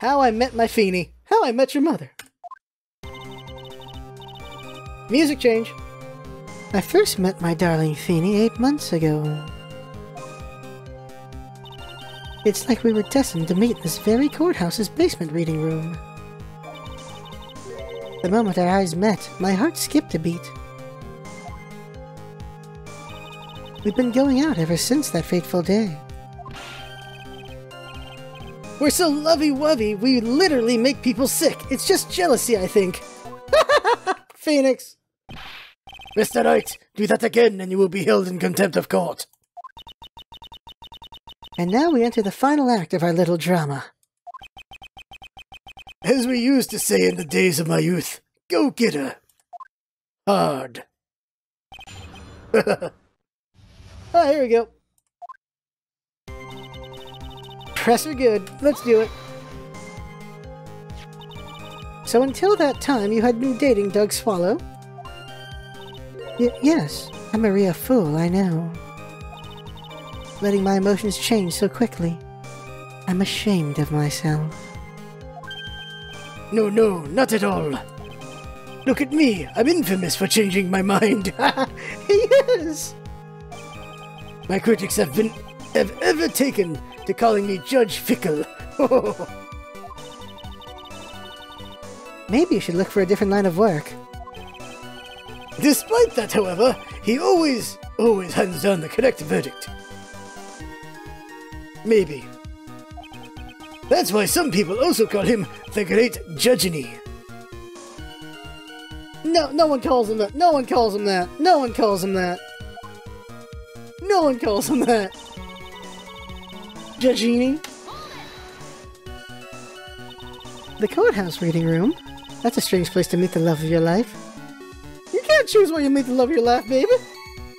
How I Met My Feeny. How I Met Your Mother. Music change. I first met my darling Feeny 8 months ago. It's like we were destined to meet in this very courthouse's basement reading room. The moment our eyes met, my heart skipped a beat. We've been going out ever since that fateful day. We're so lovey-wovey, we literally make people sick. It's just jealousy, I think. Phoenix. Mr. Wright, do that again and you will be held in contempt of court. And now we enter the final act of our little drama. As we used to say in the days of my youth, go get her. Hard. Oh, here we go. Press her good. Let's do it. So until that time, you had been dating Doug Swallow? Yes, I'm a real fool, I know. Letting my emotions change so quickly. I'm ashamed of myself. No, not at all. Look at me, I'm infamous for changing my mind. Yes! My critics have ever taken to calling me Judge Fickle. Maybe you should look for a different line of work. Despite that, however, he always hands down the correct verdict. Maybe. That's why some people also call him the Great Judgeony. No one calls him that. No one calls him that. No one calls him that. No one calls him that. Judgeony. The courthouse reading room. That's a strange place to meet the love of your life. You can't choose where you meet the love of your life, baby.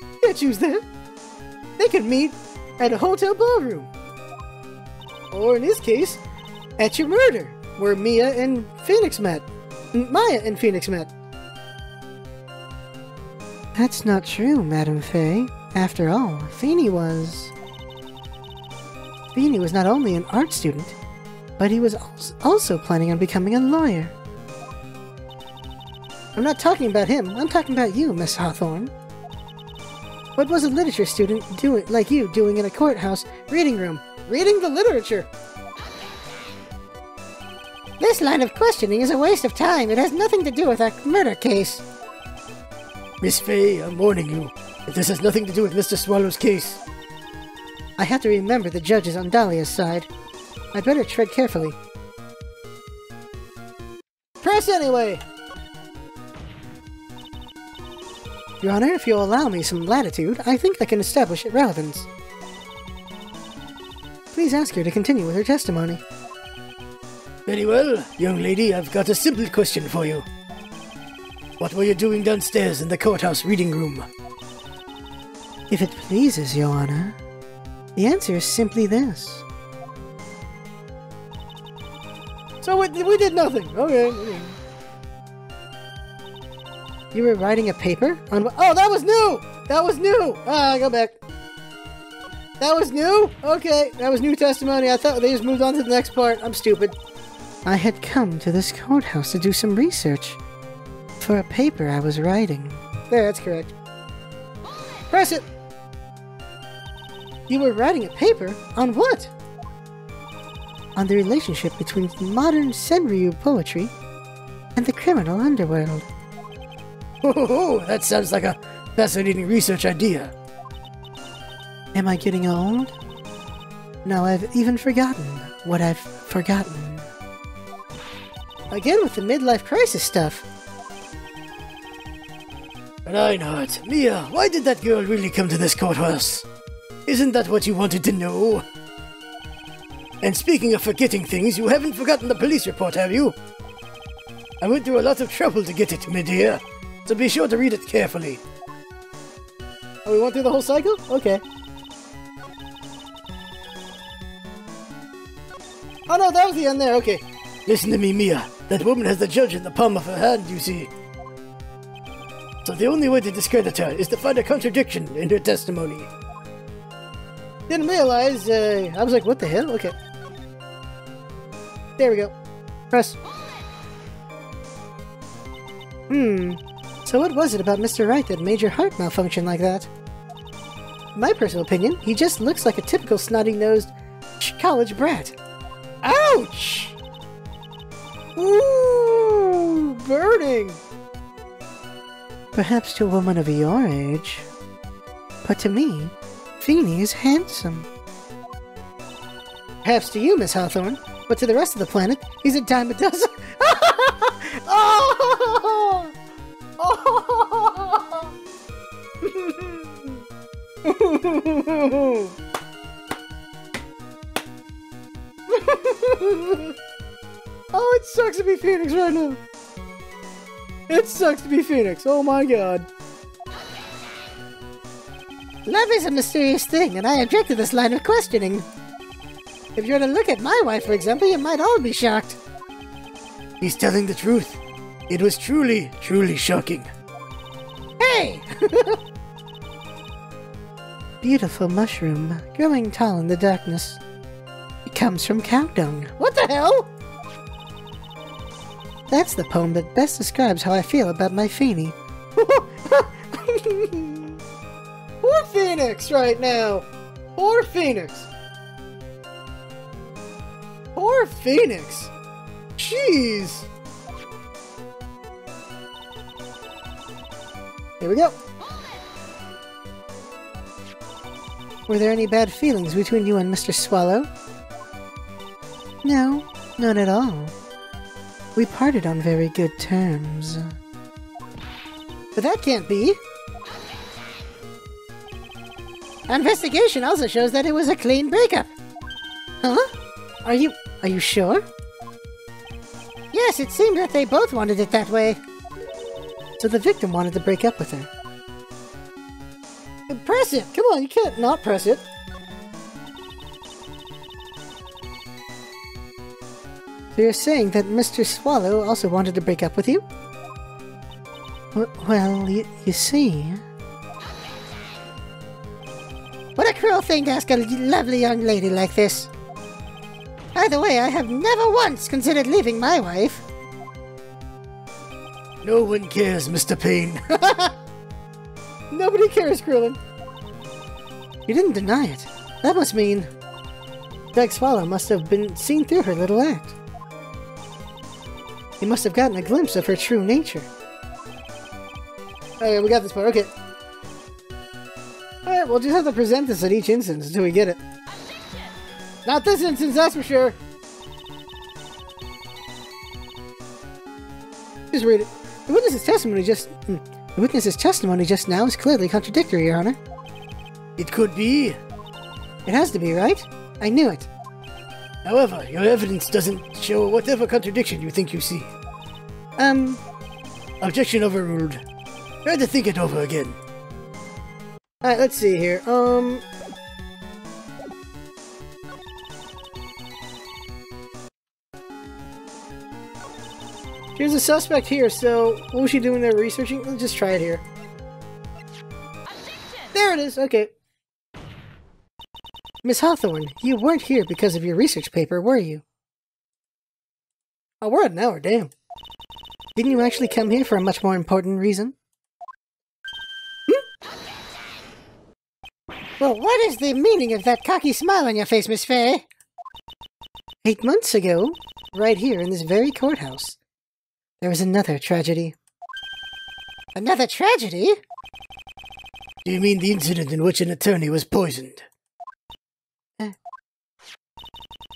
You can't choose that. They could meet at a hotel ballroom. Or in this case, at your murder, where Mia and Phoenix met. Maya and Phoenix met. That's not true, Madame Faye. After all, Feeny was not only an art student, but he was also planning on becoming a lawyer. I'm not talking about him, I'm talking about you, Miss Hawthorne. What was a literature student like you doing in a courthouse reading room? Reading the literature! This line of questioning is a waste of time. It has nothing to do with our murder case. Miss Faye, I'm warning you that this has nothing to do with Mr. Swallow's case. I have to remember the judge is on Dahlia's side. I'd better tread carefully. Press anyway! Your Honor, if you'll allow me some latitude, I think I can establish relevance. Please ask her to continue with her testimony. Very well, young lady, I've got a simple question for you. What were you doing downstairs in the courthouse reading room? If it pleases, Your Honor, the answer is simply this. So we did nothing. Okay. You were writing a paper on... Oh, that was new! That was new! Go back. That was new? Okay, that was new testimony. I thought they just moved on to the next part. I'm stupid. I had come to this courthouse to do some research for a paper I was writing. There, that's correct. Press it! You were writing a paper? On what? On the relationship between modern Senryu poetry and the criminal underworld. Oh, that sounds like a fascinating research idea. Am I getting old? No, I've even forgotten what I've forgotten. Again with the midlife crisis stuff. Reinhardt, Mia, why did that girl really come to this courthouse? Isn't that what you wanted to know? And speaking of forgetting things, you haven't forgotten the police report, have you? I went through a lot of trouble to get it, my dear, so be sure to read it carefully. Oh, we went through the whole cycle? Okay. Oh no, that was the end there, okay. Listen to me, Mia. That woman has the judge in the palm of her hand, you see. So the only way to discredit her is to find a contradiction in her testimony. Didn't realize, I was like, what the hell? Okay. There we go. Press. So what was it about Mr. Wright that made your heart malfunction like that? In my personal opinion, he just looks like a typical snotty-nosed college brat. Ouch! Ooh, burning! Perhaps to a woman of your age. But to me, Feeny is handsome. Perhaps to you, Miss Hawthorne, but to the rest of the planet, he's a dime a dozen. Oh! Oh! Oh, it sucks to be Phoenix right now. It sucks to be Phoenix. Oh my god. Love is a mysterious thing, and I object to this line of questioning. If you were to look at my wife, for example, you might all be shocked. He's telling the truth. It was truly, truly shocking. Hey! Beautiful mushroom, growing tall in the darkness. It comes from cow dung. What the hell? That's the poem that best describes how I feel about my Feeny. Poor Phoenix right now! Poor Phoenix! Poor Phoenix! Jeez! Here we go! Were there any bad feelings between you and Mr. Swallow? No, not at all. We parted on very good terms. But that can't be! Investigation also shows that it was a clean breakup. Huh? Are you sure? Yes, it seemed that they both wanted it that way. So the victim wanted to break up with her. Press it! Come on, you can't not press it. So you're saying that Mr. Swallow also wanted to break up with you? Well, you see... What a cruel thing to ask a lovely young lady like this. Either way, I have never once considered leaving my wife. No one cares, Mr. Payne. Nobody cares, Krillin. You didn't deny it. That must mean... Doug Swallow must have been seen through her little act. He must have gotten a glimpse of her true nature. Okay, we got this part, okay. Alright, we'll just have to present this at each instance until we get it. Not this instance, that's for sure! Just read it. The witness's testimony just now is clearly contradictory, Your Honor. It could be. It has to be, right? I knew it. However, your evidence doesn't show whatever contradiction you think you see. Objection overruled. Try to think it over again. Alright, let's see here. Here's a suspect here, so what was she doing there researching? Let's just try it here. There it is, okay. Miss Hawthorne, you weren't here because of your research paper, were you? Oh, we're at an hour, damn. Didn't you actually come here for a much more important reason? Well, what is the meaning of that cocky smile on your face, Miss Fay? 8 months ago, right here in this very courthouse, there was another tragedy. Another tragedy? Do you mean the incident in which an attorney was poisoned?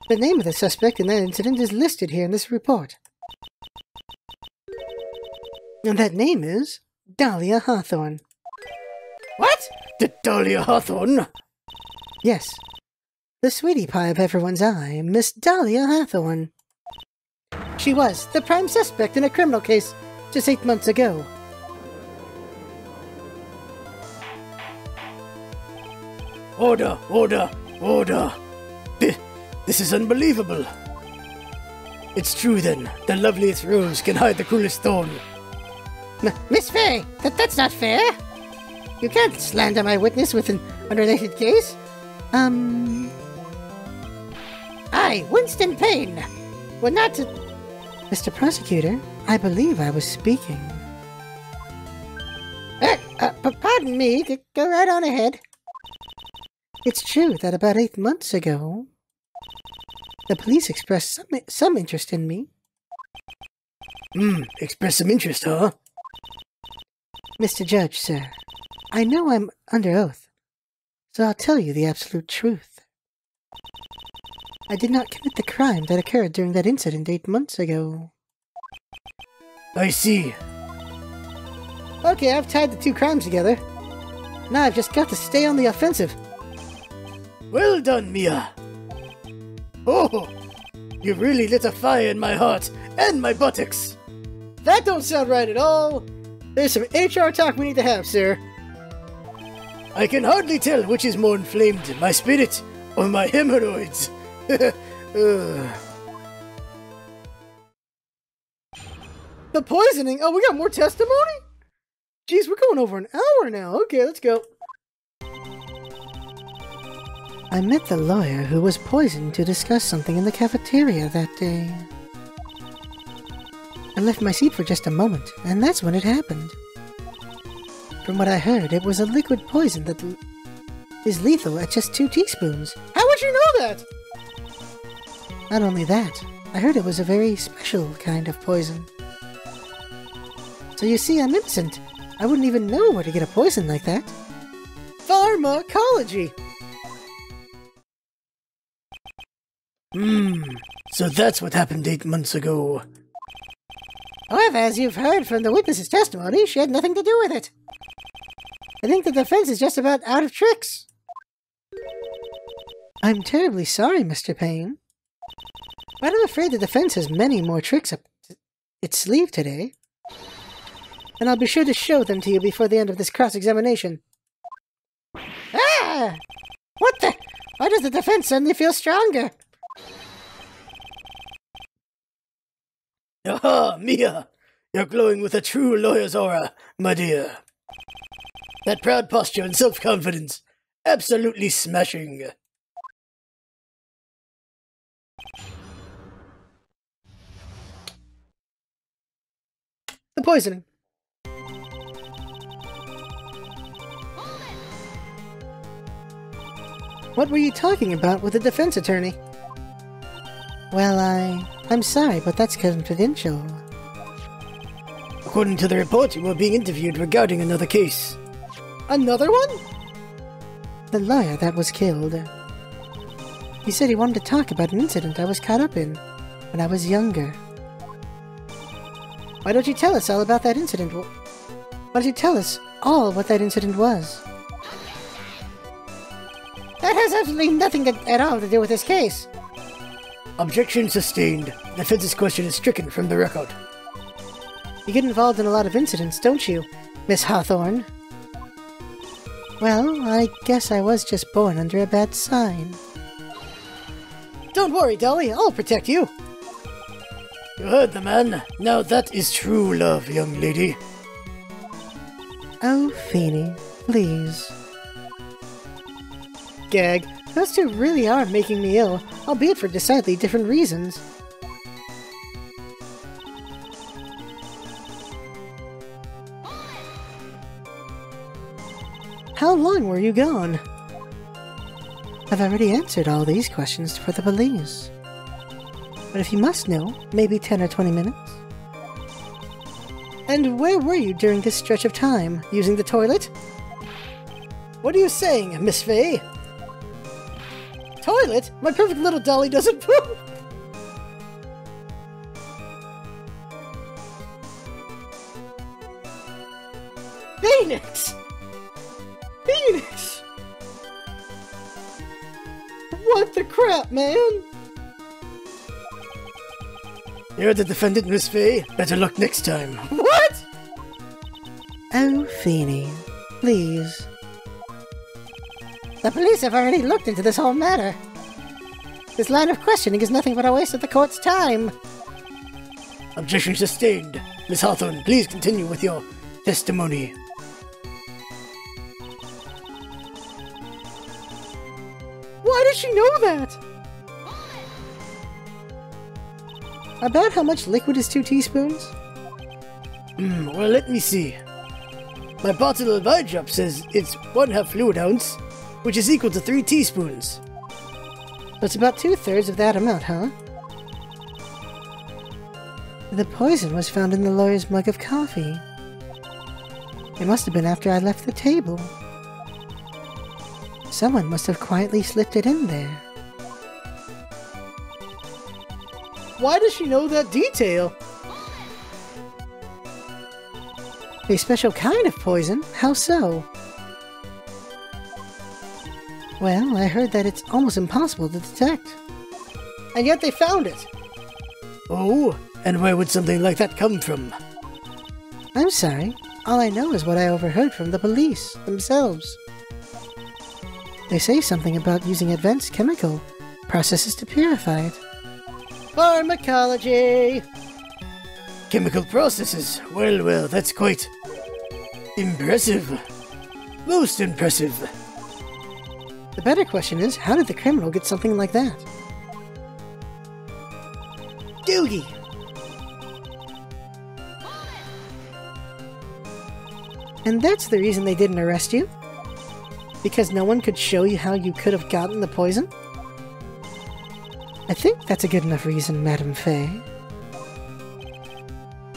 The name of the suspect in that incident is listed here in this report. And that name is Dahlia Hawthorne. What? Dahlia Hawthorne? Yes. The sweetie pie of everyone's eye, Miss Dahlia Hawthorne. She was the prime suspect in a criminal case just 8 months ago. Order! Order! Order! This is unbelievable! It's true then, the loveliest rose can hide the cruelest thorn. Miss Fay, that's not fair! You can't slander my witness with an unrelated case. I, Winston Payne, Well, not to... Mr. Prosecutor, I believe I was speaking. Pardon me, go right on ahead. It's true that about 8 months ago, the police expressed some interest in me. Expressed some interest, huh? Mr. Judge, sir, I know I'm under oath, so I'll tell you the absolute truth. I did not commit the crime that occurred during that incident 8 months ago. I see. Okay, I've tied the two crimes together. Now I've just got to stay on the offensive. Well done, Mia. Oh, you've really lit a fire in my heart and my buttocks. That don't sound right at all. There's some HR talk we need to have, sir. I can hardly tell which is more inflamed, my spirit or my hemorrhoids. The poisoning? Oh, we got more testimony? Jeez, we're going over an hour now. Okay, let's go. I met the lawyer who was poisoned to discuss something in the cafeteria that day. I left my seat for just a moment, and that's when it happened. From what I heard, it was a liquid poison that is lethal at just 2 teaspoons. How would you know that? Not only that, I heard it was a very special kind of poison. So you see, I'm innocent. I wouldn't even know where to get a poison like that. Pharmacology! So that's what happened 8 months ago. However, as you've heard from the witness's testimony, she had nothing to do with it. I think the defense is just about out of tricks. I'm terribly sorry, Mr. Payne. But I'm afraid the defense has many more tricks up its sleeve today. And I'll be sure to show them to you before the end of this cross-examination. Ah! What the? Why does the defense suddenly feel stronger? Aha, Mia! You're glowing with a true lawyer's aura, my dear. That proud posture and self-confidence. Absolutely smashing. The poisoning. What were you talking about with the defense attorney? Well, I'm sorry, but that's confidential. According to the report, you were being interviewed regarding another case. Another one? The lawyer that was killed. He said he wanted to talk about an incident I was caught up in when I was younger. Why don't you tell us all about that incident? Why don't you tell us all what that incident was? That has absolutely nothing at all to do with this case. Objection sustained. Defense's question is stricken from the record. You get involved in a lot of incidents, don't you, Miss Hawthorne? Well, I guess I was just born under a bad sign. Don't worry, Dolly. I'll protect you. You heard the man. Now that is true love, young lady. Oh, Feeny, please. Gag. Those two really are making me ill, albeit for decidedly different reasons. How long were you gone? I've already answered all these questions for the police. But if you must know, maybe 10 or 20 minutes. And where were you during this stretch of time? Using the toilet? What are you saying, Miss Faye? Toilet? My perfect little dolly doesn't poop! Phoenix! Phoenix! What the crap, man? You're the defendant, Miss Faye. Better luck next time. What? Oh, Feeny, please. The police have already looked into this whole matter. This line of questioning is nothing but a waste of the court's time. Objection sustained. Miss Hawthorne, please continue with your testimony. Why does she know that? About how much liquid is 2 teaspoons? Well, let me see. My bottle of eye drop says it's 1/2 fluid ounce, which is equal to 3 teaspoons. That's about 2/3 of that amount, huh? The poison was found in the lawyer's mug of coffee. It must have been after I left the table. Someone must have quietly slipped it in there. Why does she know that detail? A special kind of poison? How so? Well, I heard that it's almost impossible to detect. And yet they found it! Oh, and where would something like that come from? I'm sorry. All I know is what I overheard from the police themselves. They say something about using advanced chemical processes to purify it. Pharmacology! Chemical processes. Well, that's quite impressive. Most impressive. The better question is, how did the criminal get something like that? Doogie! And that's the reason they didn't arrest you? Because no one could show you how you could have gotten the poison? I think that's a good enough reason, Madame Faye.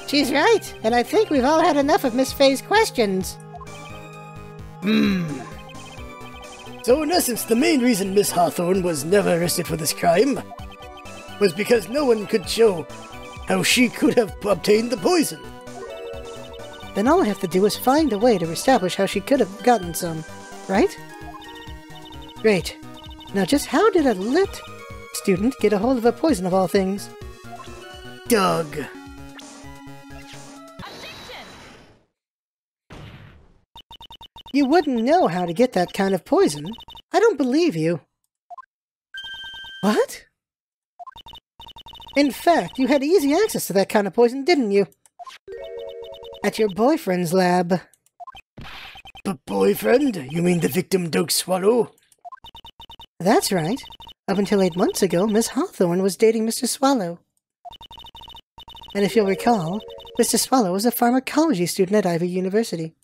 She's right, and I think we've all had enough of Miss Faye's questions. So in essence, the main reason Miss Hawthorne was never arrested for this crime was because no one could show how she could have obtained the poison. Then all I have to do is find a way to establish how she could have gotten some, right? Great. Now just how did a lit student get a hold of a poison of all things? Doug. You wouldn't know how to get that kind of poison. I don't believe you. What? In fact, you had easy access to that kind of poison, didn't you? At your boyfriend's lab. Boyfriend? You mean the victim Doug Swallow? That's right. Up until 8 months ago, Miss Hawthorne was dating Mr. Swallow. And if you'll recall, Mr. Swallow was a pharmacology student at Ivy University.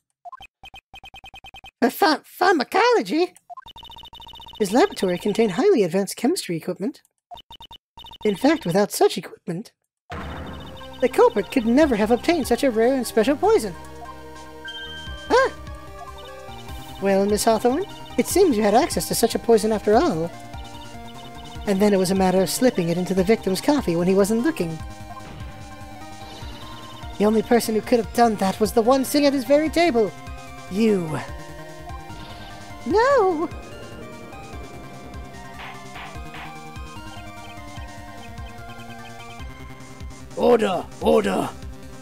Pharmacology? His laboratory contained highly advanced chemistry equipment. In fact, without such equipment, the culprit could never have obtained such a rare and special poison. Ah! Well, Miss Hawthorne, it seems you had access to such a poison after all. And then it was a matter of slipping it into the victim's coffee when he wasn't looking. The only person who could have done that was the one sitting at his very table. You. No! Order! Order!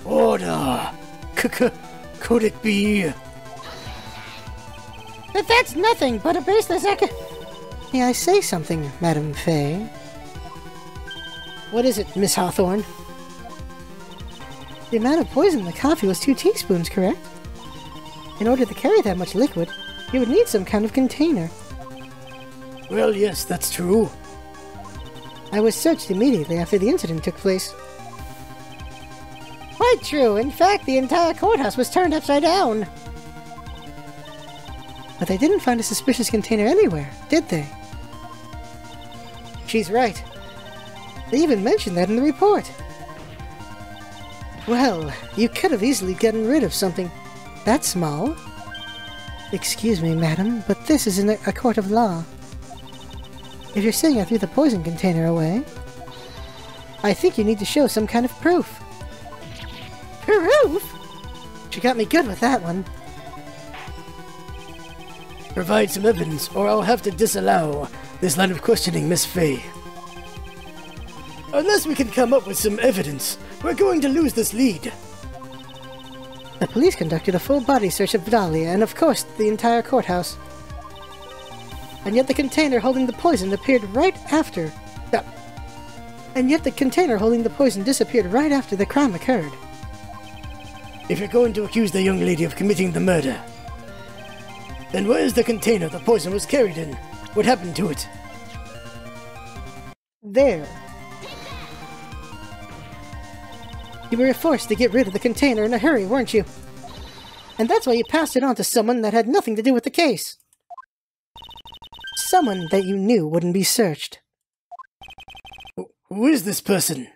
Order! Could it be? But that's nothing but a baseless May I say something, Madame Faye? What is it, Miss Hawthorne? The amount of poison in the coffee was 2 teaspoons, correct? In order to carry that much liquid, you would need some kind of container. Well, yes, that's true. I was searched immediately after the incident took place. Quite true. In fact, the entire courthouse was turned upside down. But they didn't find a suspicious container anywhere, did they? She's right. They even mentioned that in the report. Well, you could have easily gotten rid of something that small. Excuse me, madam, but this is in a court of law. If you're saying I threw the poison container away, I think you need to show some kind of proof. Proof? She got me good with that one. Provide some evidence, or I'll have to disallow this line of questioning, Miss Faye. Unless we can come up with some evidence, we're going to lose this lead. The police conducted a full-body search of Dahlia and, of course, the entire courthouse. And yet the container holding the poison appeared right after... And yet the container holding the poison disappeared right after the crime occurred. If you're going to accuse the young lady of committing the murder, then where's the container the poison was carried in? What happened to it? There. You were forced to get rid of the container in a hurry, weren't you? And that's why you passed it on to someone that had nothing to do with the case. Someone that you knew wouldn't be searched. Who is this person?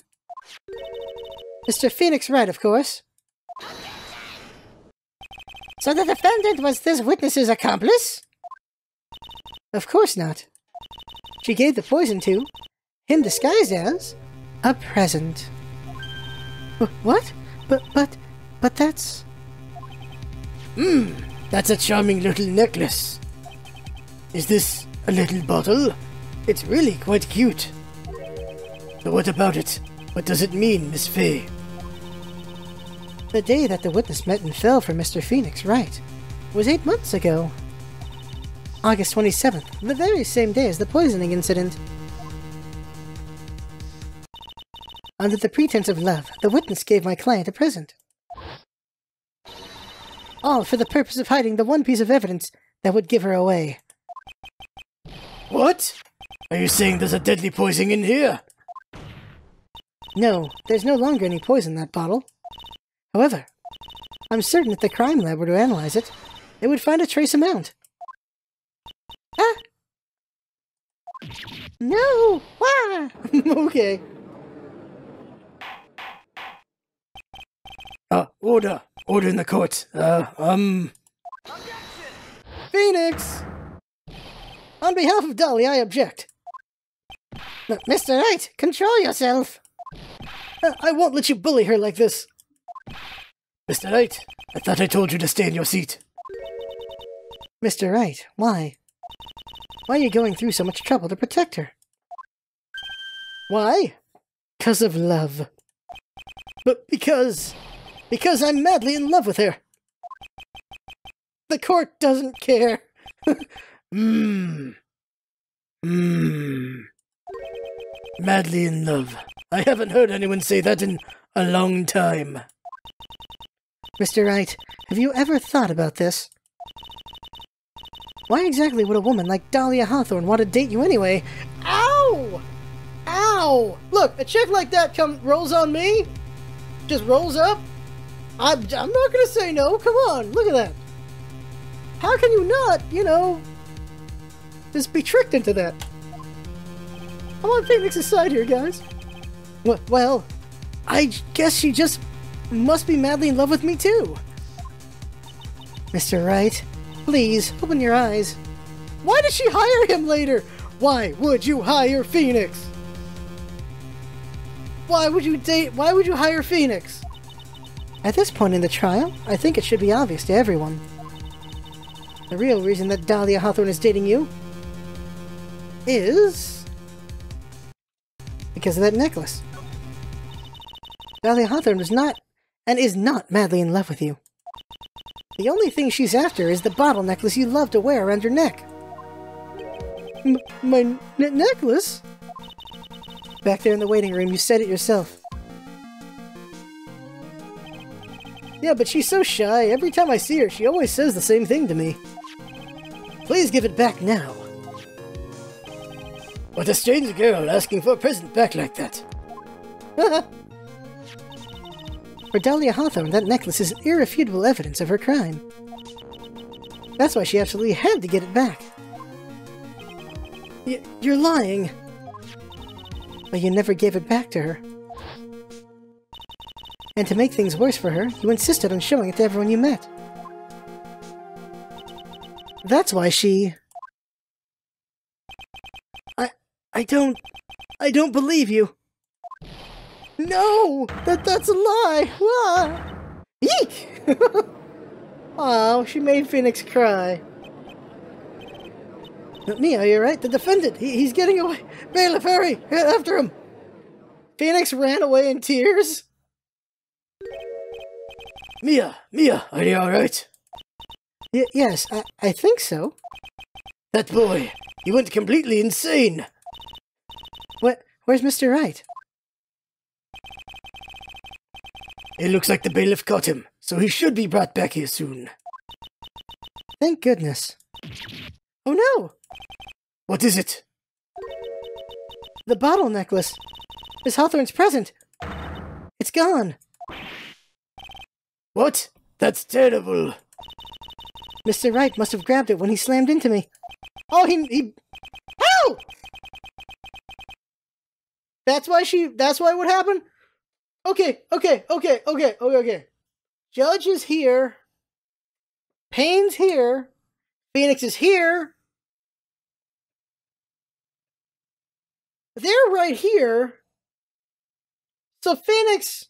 Mr. Phoenix Wright, of course. So the defendant was this witness's accomplice? Of course not. She gave the poison to him disguised as a present. What? But that's... That's a charming little necklace. Is this a little bottle? It's really quite cute. So what about it? What does it mean, Miss Fay? The day that the witness met and fell for Mr. Phoenix Wright was 8 months ago. August 27th, the very same day as the poisoning incident. Under the pretense of love, the witness gave my client a present. All for the purpose of hiding the one piece of evidence that would give her away. What? Are you saying there's a deadly poison in here? No, there's no longer any poison in that bottle. However, I'm certain if the crime lab were to analyze it, they would find a trace amount. Ah! No! Why? Okay. Order. Order in the court. Phoenix! On behalf of Dolly, I object. Mr. Wright, control yourself! I won't let you bully her like this. Mr. Wright, I thought I told you to stay in your seat. Mr. Wright, why? Why are you going through so much trouble to protect her? Why? 'Cause of love. But because I'm madly in love with her. The court doesn't care. Madly in love. I haven't heard anyone say that in a long time. Mr. Wright, have you ever thought about this? Why exactly would a woman like Dahlia Hawthorne want to date you anyway? Ow! Ow! Look, a chick like that rolls on me, just rolls up. I'm not gonna say no. Come on, look at that. How can you not, just be tricked into that? I'm on Phoenix's side here, guys. Well, I guess she just must be madly in love with me too. Mr. Wright, please, open your eyes. Why did she hire him later? Why would you hire Phoenix? Why would you hire Phoenix? At this point in the trial, I think it should be obvious to everyone. The real reason that Dahlia Hawthorne is dating you is because of that necklace. Dahlia Hawthorne was not and is not madly in love with you. The only thing she's after is the bottle necklace you love to wear around your neck. My necklace? Back there in the waiting room, you said it yourself. Yeah, but she's so shy. Every time I see her, she always says the same thing to me. Please give it back now. What a strange girl asking for a present back like that. For Dahlia Hawthorne, that necklace is irrefutable evidence of her crime. That's why she absolutely had to get it back. You're lying. But you never gave it back to her. And to make things worse for her, you insisted on showing it to everyone you met. That's why she... I don't believe you. No! That's a lie! Ah. Eek! Oh, she made Phoenix cry. Mia, you're right. The defendant, he's getting away. Bailiff, hurry! After him! Phoenix ran away in tears. Mia, are you alright? Yes, I think so. That boy, he went completely insane. Where's Mr. Wright? It looks like the bailiff caught him, so he should be brought back here soon. Thank goodness. Oh no! What is it? The bottle necklace. Miss Hawthorne's present. It's gone. What? That's terrible. Mr. Wright must have grabbed it when he slammed into me. Oh, he... Ow! That's why what happened? Okay. Judge is here. Payne's here. Phoenix is here. They're right here. So Phoenix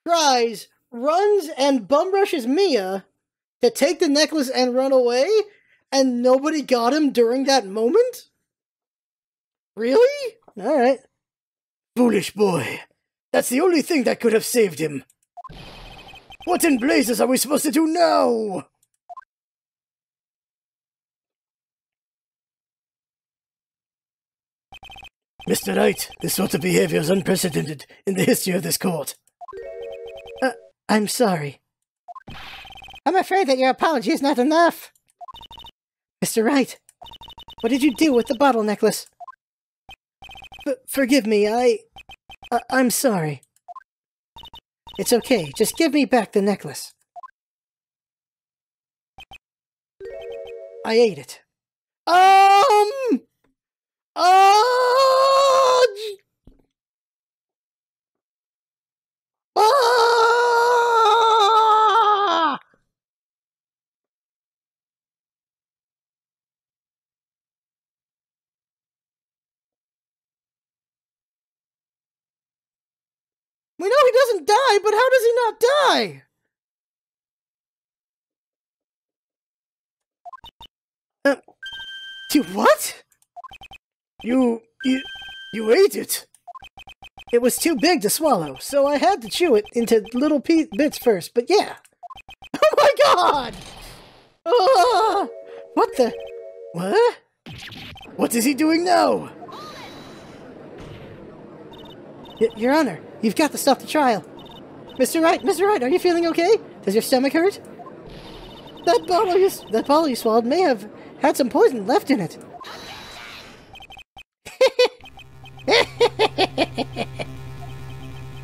cries, runs, and bum rushes Mia to take the necklace and run away, and nobody got him during that moment? Really? Alright. Foolish boy. That's the only thing that could have saved him. What in blazes are we supposed to do now? Mr. Wright, this sort of behavior is unprecedented in the history of this court. I'm sorry. I'm afraid that your apology is not enough. Mr. Wright, what did you do with the bottle necklace? Forgive me, I'm sorry. It's okay, just give me back the necklace. I ate it. We know he doesn't die, but how does he not die? What? You ate it. It was too big to swallow, so I had to chew it into little bits first, but yeah. Oh my god! What the? What? What is he doing now? Your Honor, you've got to stop the trial. Mr. Wright, are you feeling okay? Does your stomach hurt? That bottle you swallowed may have had some poison left in it.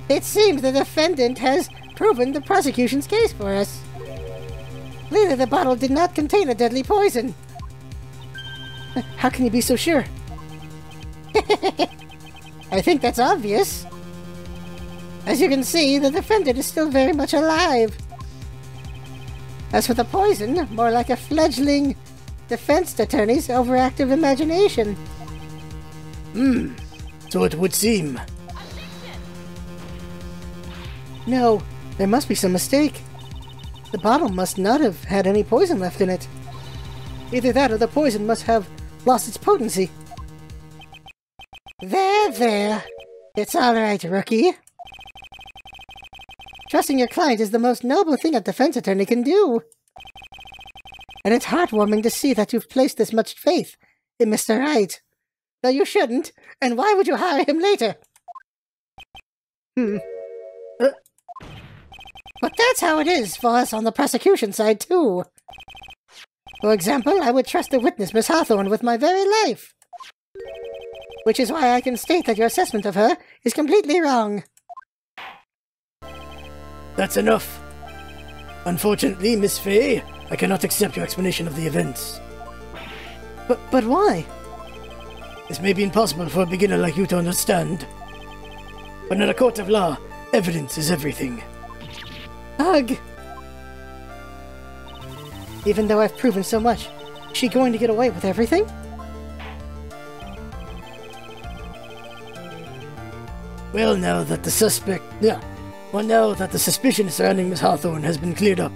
It seems the defendant has proven the prosecution's case for us. Clearly the bottle did not contain a deadly poison. How can you be so sure? I think that's obvious. As you can see, the defendant is still very much alive. As for the poison, more like a fledgling defense attorney's overactive imagination. So it would seem. No, there must be some mistake. The bottle must not have had any poison left in it. Either that or the poison must have lost its potency. There. It's all right, rookie. Trusting your client is the most noble thing a defense attorney can do. And it's heartwarming to see that you've placed this much faith in Mr. Wright. Though you shouldn't, and why would you hire him later? But that's how it is for us on the prosecution side, too. For example, I would trust the witness, Miss Hawthorne, with my very life. Which is why I can state that your assessment of her is completely wrong. That's enough. Unfortunately, Miss Fay, I cannot accept your explanation of the events. But why? This may be impossible for a beginner like you to understand. But in a court of law, evidence is everything. Ugh! Even though I've proven so much, is she going to get away with everything? Well, now that the suspicion surrounding Miss Hawthorne has been cleared up,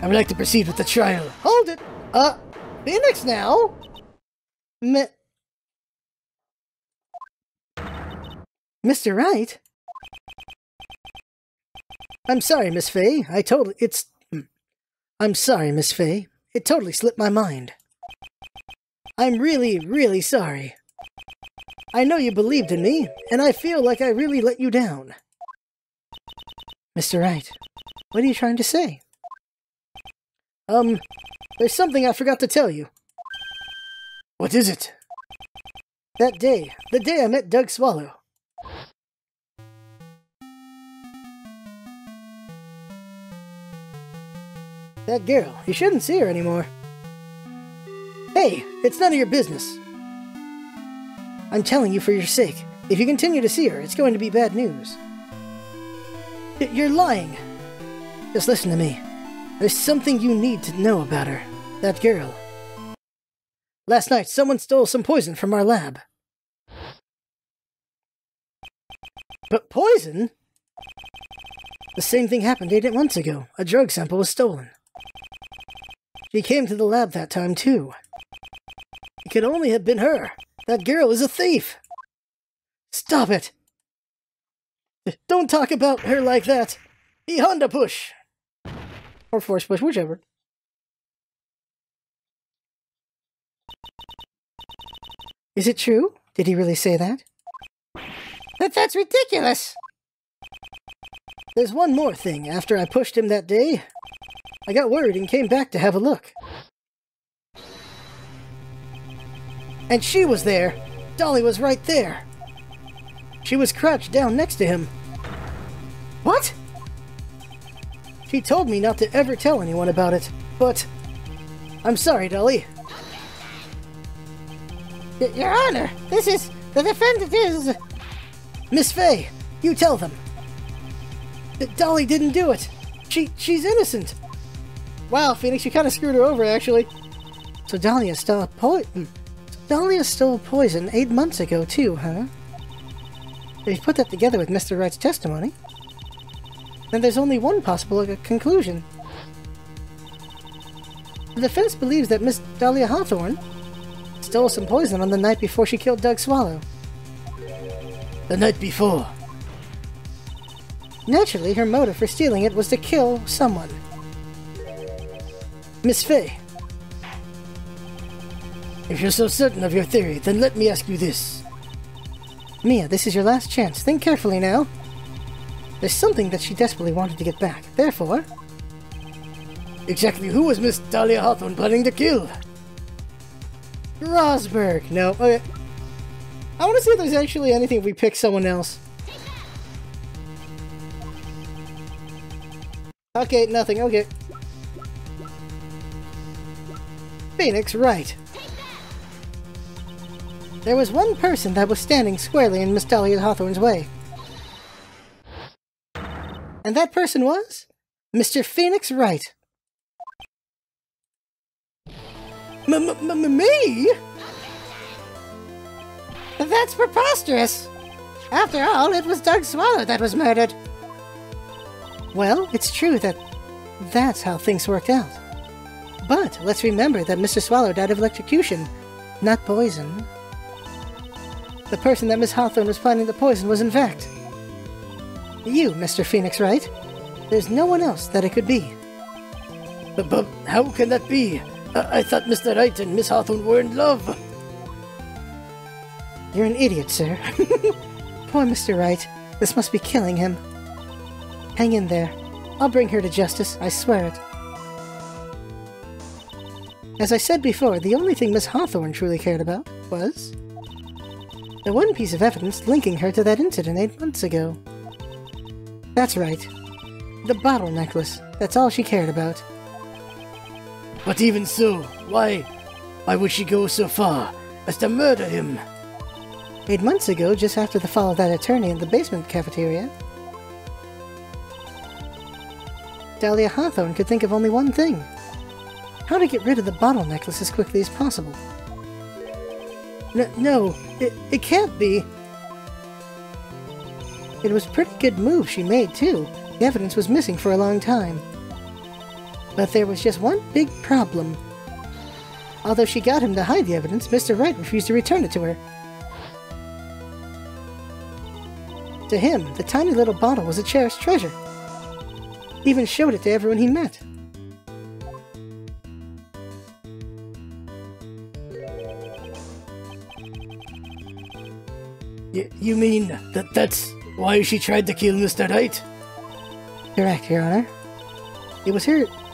I would like to proceed with the trial. Hold it! Phoenix now? Mr. Wright? I'm sorry, Miss Fay. I'm sorry, Miss Fay. It totally slipped my mind. I'm really, really sorry. I know you believed in me, and I feel like I really let you down. Mr. Wright, what are you trying to say? There's something I forgot to tell you. What is it? The day I met Doug Swallow. That girl, you shouldn't see her anymore. Hey, it's none of your business. I'm telling you for your sake. If you continue to see her, it's going to be bad news. You're lying. Just listen to me. There's something you need to know about her. That girl. Last night, someone stole some poison from our lab. But poison? The same thing happened 8 months ago. A drug sample was stolen. She came to the lab that time, too. It could only have been her. That girl is a thief. Stop it. Don't talk about her like that. He Honda push. Or force push, whichever. Is it true? Did he really say that? But that's ridiculous! There's one more thing. After I pushed him that day, I got worried and came back to have a look. And she was there. Dolly was right there. She was crouched down next to him. What? She told me not to ever tell anyone about it, but... I'm sorry, Dolly. Your Honor, this is... The defendant is... Miss Faye, you tell them. Dolly didn't do it. She's innocent. Wow, Phoenix, you kind of screwed her over, actually. So Dahlia stole poison 8 months ago, too, huh? If you put that together with Mr. Wright's testimony, then there's only one possible conclusion. The defense believes that Miss Dahlia Hawthorne stole some poison on the night before she killed Doug Swallow. The night before? Naturally, her motive for stealing it was to kill someone. Miss Faye. If you're so certain of your theory, then let me ask you this. Mia, this is your last chance. Think carefully now. There's something that she desperately wanted to get back. Therefore... Exactly who was Miss Dahlia Hawthorne planning to kill? Rosberg. No, okay. I want to see if there's actually anything if we pick someone else. Okay, nothing. Okay. Phoenix Wright. There was one person that was standing squarely in Miss Dahlia Hawthorne's way. And that person was... Mr. Phoenix Wright. Me? That's preposterous! After all, it was Doug Swallow that was murdered. Well, it's true that that's how things worked out. But let's remember that Mr. Swallow died of electrocution, not poison. The person that Miss Hawthorne was planning the poison was in fact... you, Mr. Phoenix Wright. There's no one else that it could be. But how can that be? I thought Mr. Wright and Miss Hawthorne were in love. You're an idiot, sir. Poor Mr. Wright. This must be killing him. Hang in there. I'll bring her to justice, I swear it. As I said before, the only thing Miss Hawthorne truly cared about was... the one piece of evidence linking her to that incident 8 months ago. That's right. The bottle necklace. That's all she cared about. But even so, why would she go so far as to murder him? 8 months ago, just after the fall of that attorney in the basement cafeteria, Dahlia Hawthorne could think of only one thing. How to get rid of the bottle necklace as quickly as possible. No, it can't be. It was a pretty good move she made, too. The evidence was missing for a long time. But there was just one big problem. Although she got him to hide the evidence, Mr. Wright refused to return it to her. To him, the tiny little bottle was a cherished treasure. He even showed it to everyone he met. You mean that's why she tried to kill Mr. Wright? Correct, Your Honor. It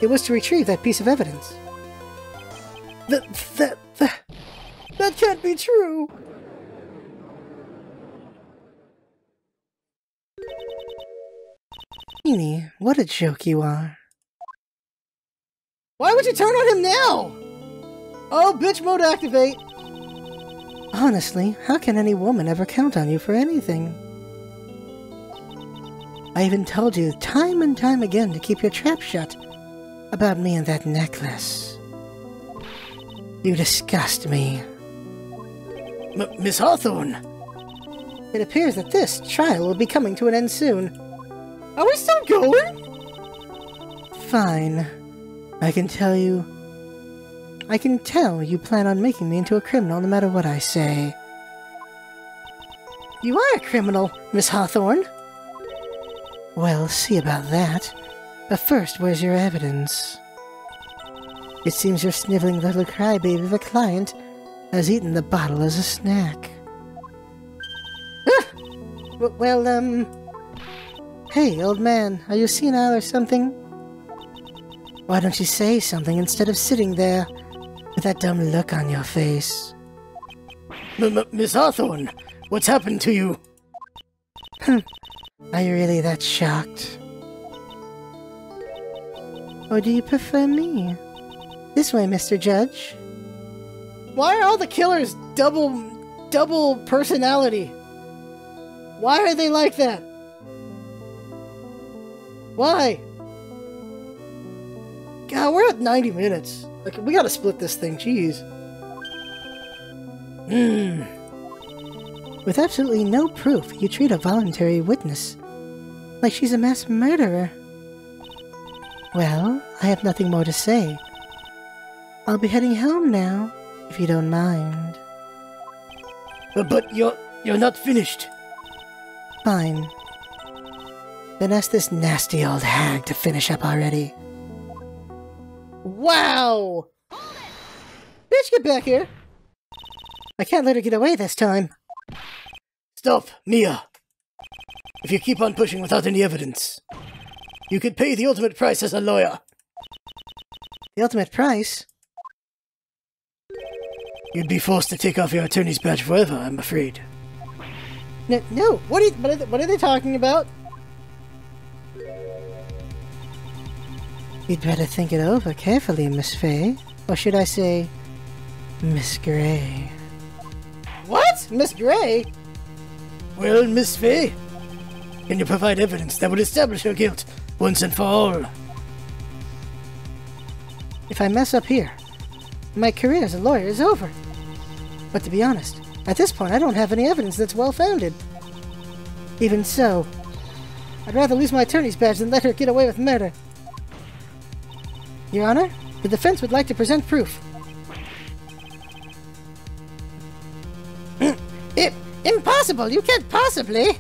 was to retrieve that piece of evidence. That can't be true! Feeny, what a joke you are. Why would you turn on him now? Oh, bitch mode activate. Honestly, how can any woman ever count on you for anything? I even told you time and time again to keep your trap shut about me and that necklace. You disgust me. Miss Hawthorne! It appears that this trial will be coming to an end soon. Are we still going? Fine. I can tell you plan on making me into a criminal no matter what I say. You are a criminal, Miss Hawthorne. Well, see about that. But first, where's your evidence? It seems your sniveling little crybaby of a client has eaten the bottle as a snack. Hey, old man, are you senile or something? Why don't you say something instead of sitting there with that dumb look on your face? Miss Hawthorne, what's happened to you? Are you really that shocked? Or do you prefer me? This way, Mr. Judge. Why are all the killers double personality? Why are they like that? Why? God, we're at 90 minutes. Like, we gotta split this thing, jeez. With absolutely no proof, you treat a voluntary witness like she's a mass murderer. Well, I have nothing more to say. I'll be heading home now, if you don't mind. But you're not finished. Fine. Then ask this nasty old hag to finish up already. Wow! Bitch, get back here! I can't let her get away this time. Stop, Mia. If you keep on pushing without any evidence, you could pay the ultimate price as a lawyer. The ultimate price? You'd be forced to take off your attorney's badge forever, I'm afraid. No. What are they talking about? You'd better think it over carefully, Miss Fay. Or should I say, Miss Gray. What? Miss Gray? Well, Miss Fay, can you provide evidence that would establish your guilt once and for all? If I mess up here, my career as a lawyer is over. But to be honest, at this point I don't have any evidence that's well-founded. Even so, I'd rather lose my attorney's badge than let her get away with murder. Your Honor, the defense would like to present proof. Impossible! You can't possibly!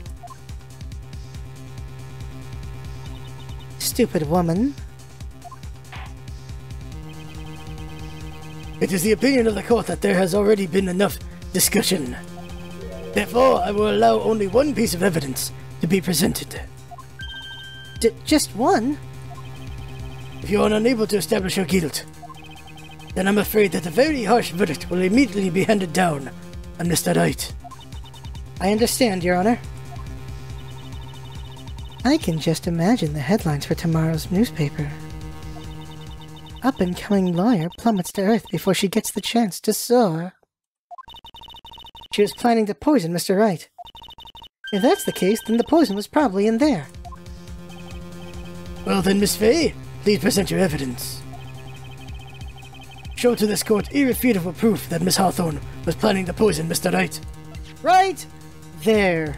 Stupid woman. It is the opinion of the court that there has already been enough discussion. Therefore, I will allow only one piece of evidence to be presented. Just one? If you are unable to establish your guilt, then I'm afraid that a very harsh verdict will immediately be handed down on Mr. Wright. I understand, Your Honor. I can just imagine the headlines for tomorrow's newspaper. Up-and-coming lawyer plummets to earth before she gets the chance to soar. She was planning to poison Mr. Wright. If that's the case, then the poison was probably in there. Well then, Miss Fay, please present your evidence. Show to this court irrefutable proof that Miss Hawthorne was planning to poison Mr. Wright. Right there.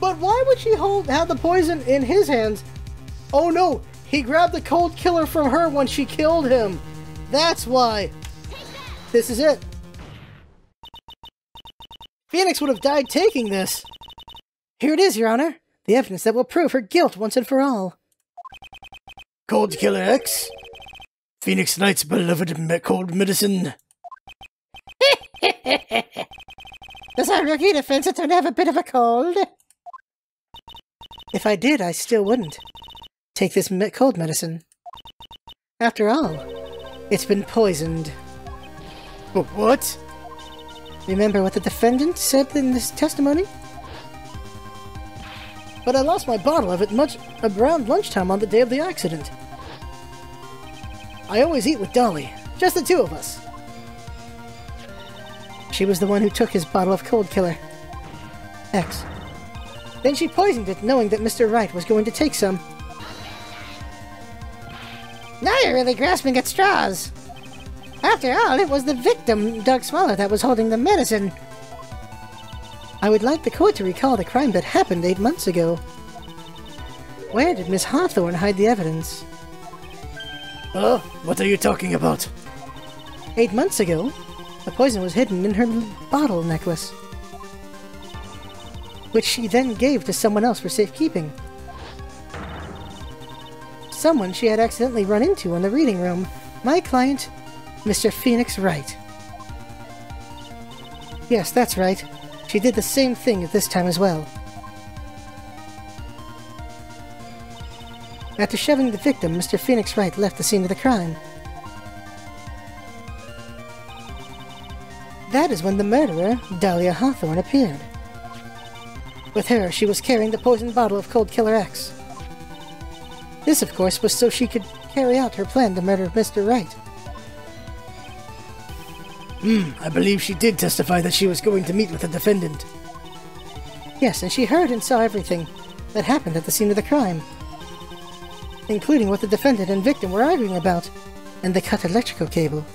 But why would she have the poison in his hands? Oh no, he grabbed the cold killer from her when she killed him. That's why. This is it. Phoenix would have died taking this. Here it is, Your Honor. The evidence that will prove her guilt once and for all. Cold Killer X? Phoenix Knight's beloved cold medicine. Does our rookie defense attorney have a bit of a cold? If I did, I still wouldn't take this cold medicine. After all, it's been poisoned. What? Remember what the defendant said in this testimony? but I lost my bottle of it around lunchtime on the day of the accident. I always eat with Dolly, just the two of us. She was the one who took his bottle of Cold Killer X. Then she poisoned it, knowing that Mr. Wright was going to take some. Now you're really grasping at straws. After all, it was the victim, Doug Swallow, that was holding the medicine. I would like the court to recall the crime that happened 8 months ago. Where did Miss Hawthorne hide the evidence? Oh, what are you talking about? 8 months ago, the poison was hidden in her bottle necklace, which she then gave to someone else for safekeeping. Someone she had accidentally run into in the reading room. My client, Mr. Phoenix Wright. Yes, that's right. She did the same thing this time as well. After shoving the victim, Mr. Phoenix Wright left the scene of the crime. That is when the murderer, Dahlia Hawthorne, appeared. With her, she was carrying the poisoned bottle of Cold Killer X. This, of course, was so she could carry out her plan to murder Mr. Wright. I believe she did testify that she was going to meet with the defendant. Yes, and she heard and saw everything that happened at the scene of the crime, including what the defendant and victim were arguing about, and the cut electrical cable.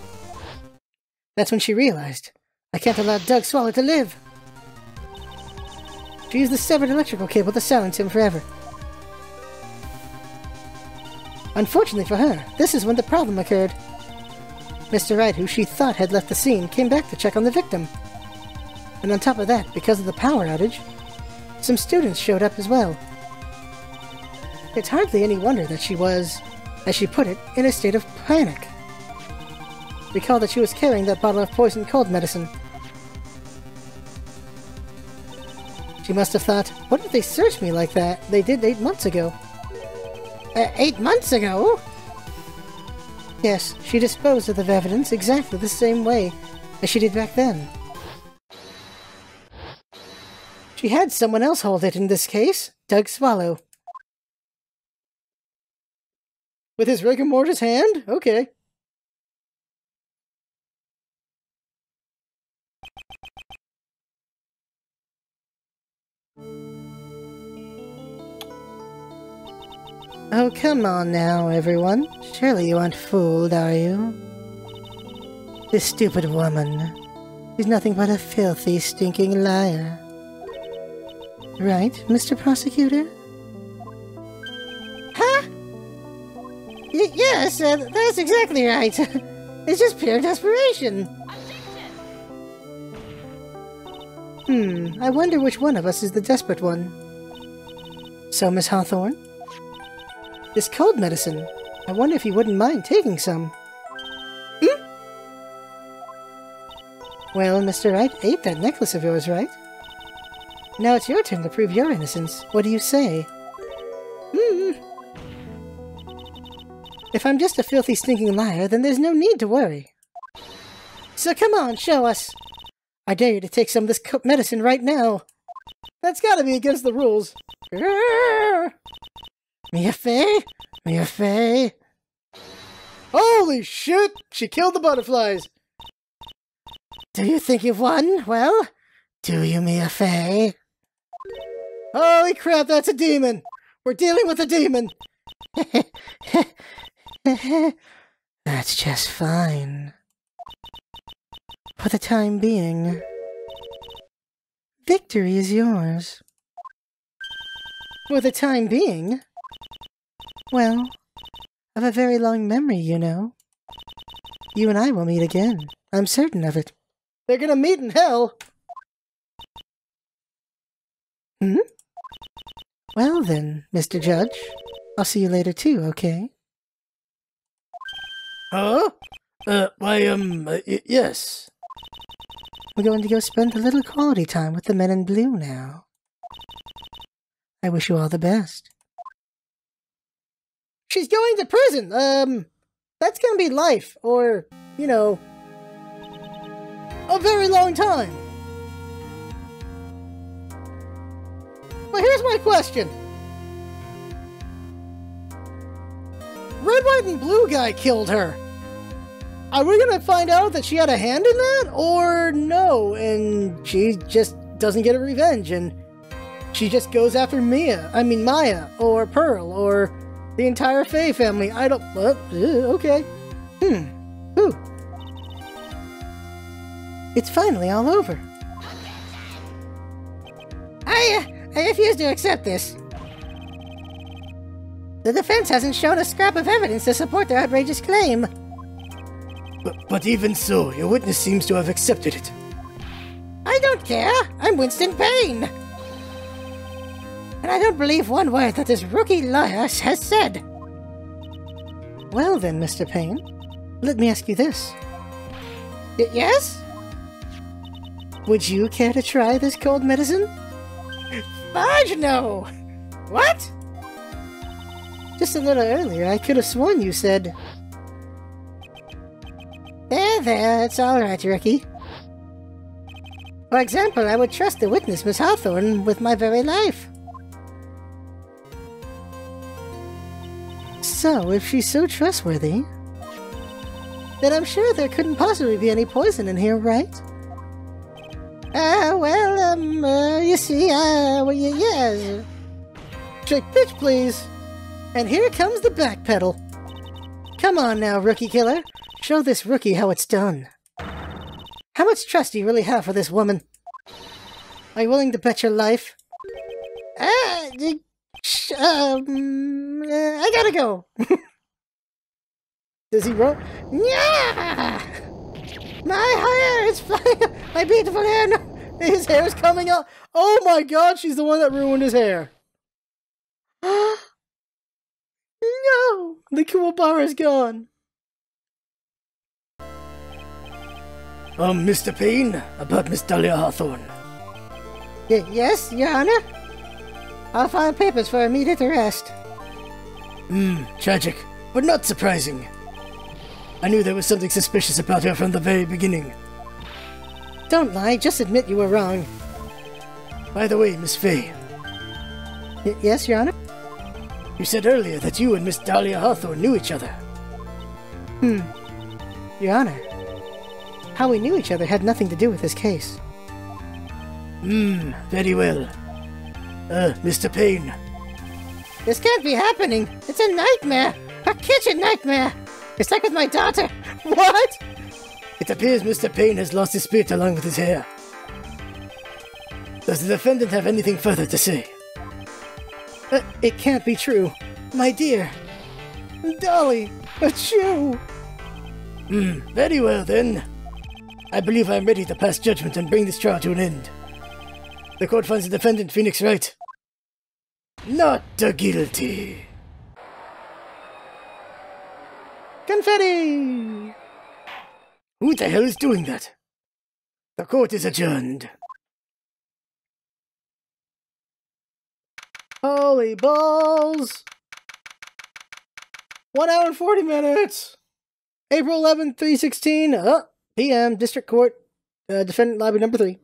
That's when she realized, I can't allow Doug Swallow to live. She used the severed electrical cable to silence him forever. Unfortunately for her, this is when the problem occurred. Mr. Wright, who she thought had left the scene, came back to check on the victim. And on top of that, because of the power outage, some students showed up as well. It's hardly any wonder that she was, as she put it, in a state of panic. Recall that she was carrying that bottle of poisoned cold medicine. She must have thought, what if they searched me like that? They did 8 months ago. 8 months ago? Yes, she disposed of the evidence exactly the same way as she did back then. She had someone else hold it in this case, Doug Swallow. With his rigor mortis hand? Okay. Oh, come on now, everyone. Surely you aren't fooled, are you? This stupid woman is nothing but a filthy, stinking liar. Right, Mr. Prosecutor? Huh? Yes, that's exactly right. It's just pure desperation. I wonder which one of us is the desperate one. So, Miss Hawthorne? This cold medicine, I wonder if you wouldn't mind taking some. Well, Mr. Wright ate that necklace of yours, right? Now it's your turn to prove your innocence. What do you say? If I'm just a filthy, stinking liar, then there's no need to worry. So come on, show us. I dare you to take some of this medicine right now. That's gotta be against the rules. Mia Fey? Mia Fey? Holy shit! She killed the butterflies! Do you think you've won? Well, do you, Mia Fey? Holy crap, that's a demon! We're dealing with a demon! That's just fine. For the time being, victory is yours. For the time being? Well, I've a very long memory, you know. You and I will meet again. I'm certain of it. They're gonna meet in hell! Well then, Mr. Judge. I'll see you later too, okay? Huh? Yes. We're going to go spend a little quality time with the men in blue now. I wish you all the best. She's going to prison! That's gonna be life, or, you know, a very long time. But here's my question. Red, white, and blue guy killed her. Are we gonna find out that she had a hand in that? Or no, and she just doesn't get a revenge, and she just goes after Maya, or Pearl, or the entire Faye family. I don't... okay. Ooh. It's finally all over. I refuse to accept this. The defense hasn't shown a scrap of evidence to support their outrageous claim. But even so, your witness seems to have accepted it. I don't care. I'm Winston Payne. And I don't believe one word that this rookie lawyer has said. Well then, Mr. Payne, let me ask you this. Yes? Would you care to try this cold medicine? Fudge, no! What? Just a little earlier, I could have sworn you said... There, it's alright, rookie. For example, I would trust the witness, Miss Hawthorne, with my very life. So, if she's so trustworthy, then I'm sure there couldn't possibly be any poison in here, right? You see, yes. Shake pitch, please. And here comes the back pedal. Come on now, rookie killer. Show this rookie how it's done. How much trust do you really have for this woman? Are you willing to bet your life? I gotta go. Does he roll? Yeah! My hair is flying! My beautiful hair! No! His hair's coming out! Oh my god, she's the one that ruined his hair! No! The Kuwabara's gone! Mr. Payne, about Miss Dahlia Hawthorne. Yes, Your Honor? I'll file papers for immediate arrest. Tragic, but not surprising. I knew there was something suspicious about her from the very beginning. Don't lie, just admit you were wrong. By the way, Miss Faye. Yes, Your Honor? You said earlier that you and Miss Dahlia Hawthorne knew each other. Your Honor, how we knew each other had nothing to do with this case. Very well. Mr. Payne. This can't be happening! It's a nightmare! A kitchen nightmare! It's like with my daughter! What?! It appears Mr. Payne has lost his spirit along with his hair. Does the defendant have anything further to say? It can't be true. My dear. Dolly, a Jew! Very well then. I believe I am ready to pass judgment and bring this trial to an end. The court finds the defendant, Phoenix Wright, not guilty. Confetti! Who the hell is doing that? The court is adjourned. Holy balls! 1 hour and 40 minutes! April 11th, 3:16 p.m. District Court, Defendant Lobby number 3.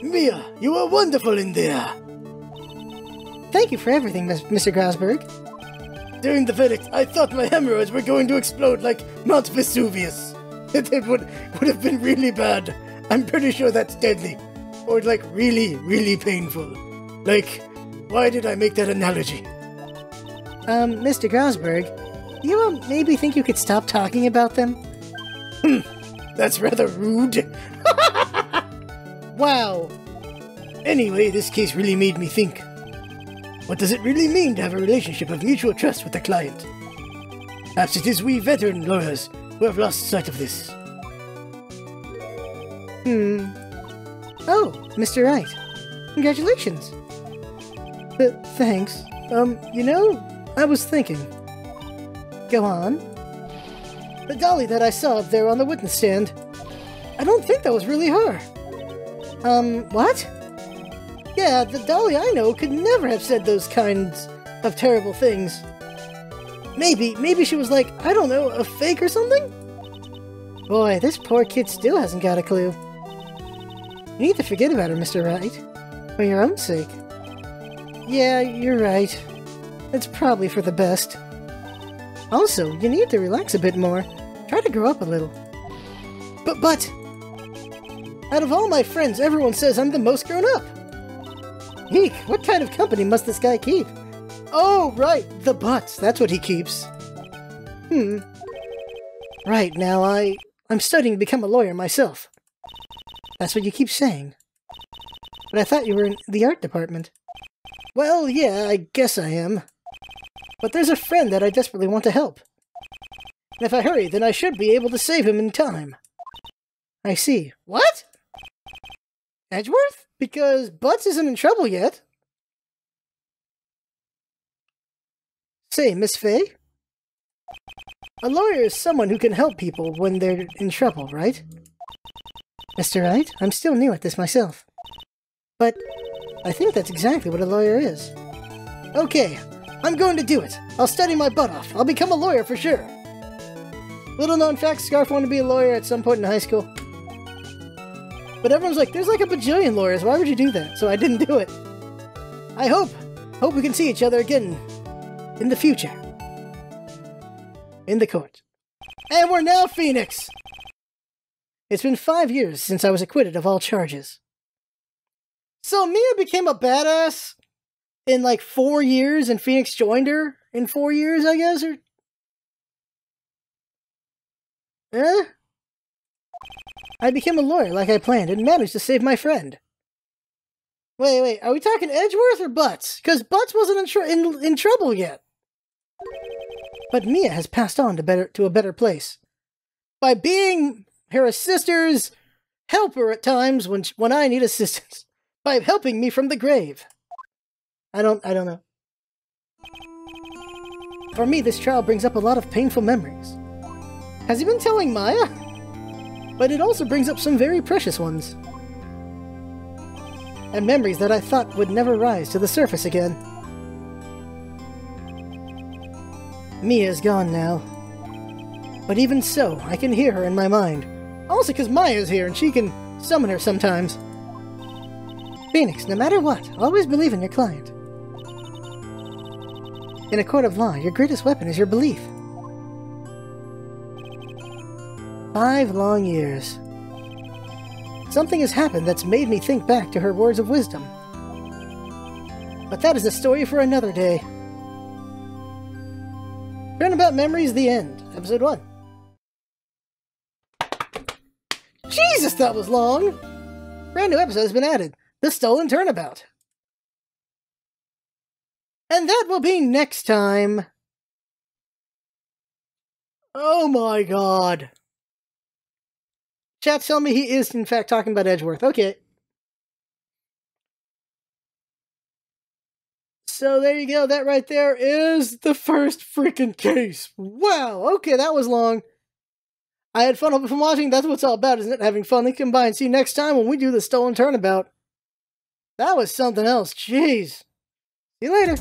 Mia, you were wonderful in there! Thank you for everything, Mr. Grasberg. During the verdict, I thought my hemorrhoids were going to explode like Mount Vesuvius. It would have been really bad. I'm pretty sure that's deadly. Or like really, really painful. Like, why did I make that analogy? Mr. Grasberg, you maybe think you could stop talking about them? That's rather rude. Wow. Anyway, this case really made me think. What does it really mean to have a relationship of mutual trust with a client? Perhaps it is we veteran lawyers who have lost sight of this. Oh, Mr. Wright. Congratulations. Thanks. You know, I was thinking. Go on. The dolly that I saw up there on the witness stand. I don't think that was really her. What? Yeah, the dolly I know could never have said those kinds of terrible things. Maybe she was like, I don't know, a fake or something? Boy, this poor kid still hasn't got a clue. You need to forget about her, Mr. Wright. For your own sake. Yeah, you're right. It's probably for the best. Also, you need to relax a bit more. Try to grow up a little. But... out of all my friends, everyone says I'm the most grown up. Eek, what kind of company must this guy keep? Oh, right, the butts. That's what he keeps. Right, now I'm studying to become a lawyer myself. That's what you keep saying. But I thought you were in the art department. Well, yeah, I guess I am. But there's a friend that I desperately want to help. And if I hurry, then I should be able to save him in time. I see. What? Edgeworth? Because Butts isn't in trouble yet. Say, Miss Fay? A lawyer is someone who can help people when they're in trouble, right? Mr. Wright, I'm still new at this myself. But I think that's exactly what a lawyer is. Okay, I'm going to do it. I'll study my butt off. I'll become a lawyer for sure. Little known fact, Scarf wanted to be a lawyer at some point in high school. But everyone's like, there's like a bajillion lawyers. Why would you do that? So I didn't do it. I hope we can see each other again in the future. In the court. And we're now Phoenix! It's been 5 years since I was acquitted of all charges. So Mia became a badass in like 4 years, and Phoenix joined her in 4 years, I guess, or... Eh? I became a lawyer like I planned and managed to save my friend. Wait, are we talking Edgeworth or Butts? Because Butts wasn't in trouble yet. But Mia has passed on to a better place. By being her sister's helper at times when I need assistance. By helping me from the grave. I don't know. For me, this trial brings up a lot of painful memories. Has he been telling Maya? But it also brings up some very precious ones. And memories that I thought would never rise to the surface again. Mia's gone now. But even so, I can hear her in my mind. Also because Maya's here and she can summon her sometimes. Phoenix, no matter what, always believe in your client. In a court of law, your greatest weapon is your belief. 5 long years. Something has happened that's made me think back to her words of wisdom. But that is a story for another day. Turnabout Memories, the end. Episode 1. Jesus, that was long! Brand new episode has been added. The Stolen Turnabout. And that will be next time. Oh my god. Chat's telling me he is, in fact, talking about Edgeworth. Okay. So there you go. That right there is the first freaking case. Wow. Okay, that was long. I had fun from watching. That's what it's all about, isn't it? Having fun. Then come by and see you next time when we do the Stolen Turnabout. That was something else. Jeez. See you later.